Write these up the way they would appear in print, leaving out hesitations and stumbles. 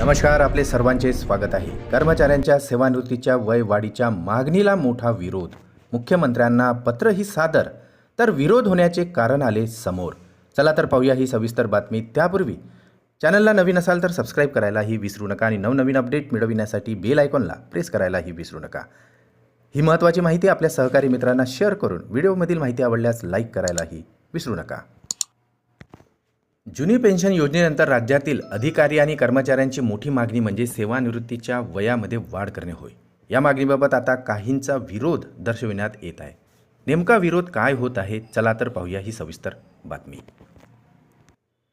नमस्कार, आपले सर्वांचे स्वागत आहे. कर्मचाऱ्यांच्या सेवानिवृत्तीच्या वय वाढीच्या मागणीला मोठा विरोध. मुख्यमंत्र्यांना पत्रही सादर, तर विरोध होण्याचे कारण आले समोर. चला तर पाहूया ही सविस्तर बातमी. त्यापूर्वी चॅनलला नवीन असाल तर सबस्क्राईब करायलाही विसरू नका आणि नवनवीन अपडेट मिळविण्यासाठी बेल आयकॉनला प्रेस करायलाही विसरू नका. ही महत्त्वाची माहिती आपल्या सहकारी मित्रांना शेअर करून व्हिडिओमधील माहिती आवडल्यास लाईक करायलाही विसरू नका. जुनी पेन्शन योजनेनंतर राज्यातील अधिकारी आणि कर्मचाऱ्यांची मोठी मागणी म्हणजे सेवानिवृत्तीच्या वयामध्ये वाढ करणे होय. या मागणीबाबत आता काहींचा विरोध दर्शविण्यात येत आहे. नेमका विरोध काय होत आहे, चला तर पाहूया ही सविस्तर बातमी.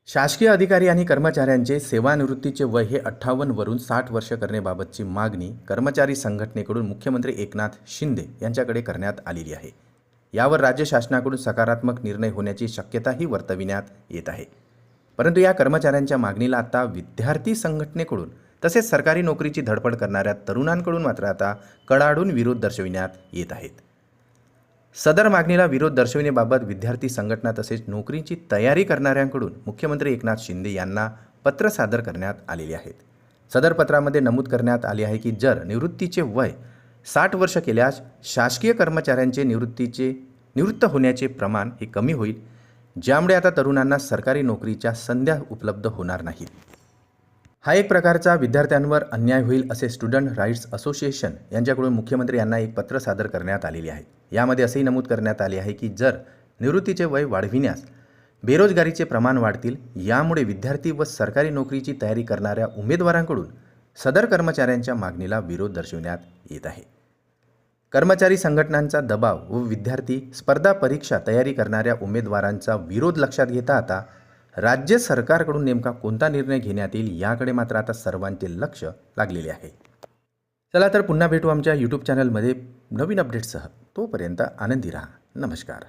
शासकीय अधिकारी आणि कर्मचाऱ्यांचे सेवानिवृत्तीचे वय हे 58 वरून 60 वर्ष करण्याबाबतची मागणी कर्मचारी संघटनेकडून मुख्यमंत्री एकनाथ शिंदे यांच्याकडे करण्यात आलेली आहे. यावर राज्य शासनाकडून सकारात्मक निर्णय होण्याची शक्यताही वर्तविण्यात येत आहे. परंतु या कर्मचाऱ्यांच्या मागणीला आता विद्यार्थी संघटनेकडून तसेच सरकारी नोकरीची धडपड करणाऱ्या तरुणांकडून मात्र आता कडाडून विरोध दर्शविण्यात येत आहेत. सदर मागणीला विरोध दर्शविण्याबाबत विद्यार्थी संघटना तसेच नोकरीची तयारी करणाऱ्यांकडून मुख्यमंत्री एकनाथ शिंदे यांना पत्र सादर करण्यात आलेले आहेत. सदर पत्रामध्ये नमूद करण्यात आले आहे की जर निवृत्तीचे वय 60 वर्ष केल्यास शासकीय कर्मचाऱ्यांचे निवृत्त होण्याचे प्रमाण हे कमी होईल, ज्यामुळे आता तरुणांना सरकारी नोकरीच्या संधी उपलब्ध होणार नाहीत. हा एक प्रकारचा विद्यार्थ्यांवर अन्याय होईल असे स्टुडंट राईट्स असोसिएशन यांच्याकडून मुख्यमंत्री यांना एक पत्र सादर करण्यात आलेले आहे. यामध्ये असेही नमूद करण्यात आले आहे की जर निवृत्तीचे वय वाढविण्यास बेरोजगारीचे प्रमाण वाढतील, यामुळे विद्यार्थी व सरकारी नोकरीची तयारी करणाऱ्या उमेदवारांकडून सदर कर्मचाऱ्यांच्या मागणीला विरोध दर्शविण्यात येत आहे. कर्मचारी संघटनांचा दबाव व विद्यार्थी स्पर्धा परीक्षा तयारी करणाऱ्या उमेदवारांचा विरोध लक्षात घेता आता राज्य सरकारकडून नेमका कोणता निर्णय घेण्यात येईल याकडे मात्र आता सर्वांचे लक्ष लागलेले आहे. चला तर पुन्हा भेटू आमच्या यूट्यूब चॅनलमध्ये नवीन अपडेट्ससह. तोपर्यंत आनंदी राहा. नमस्कार.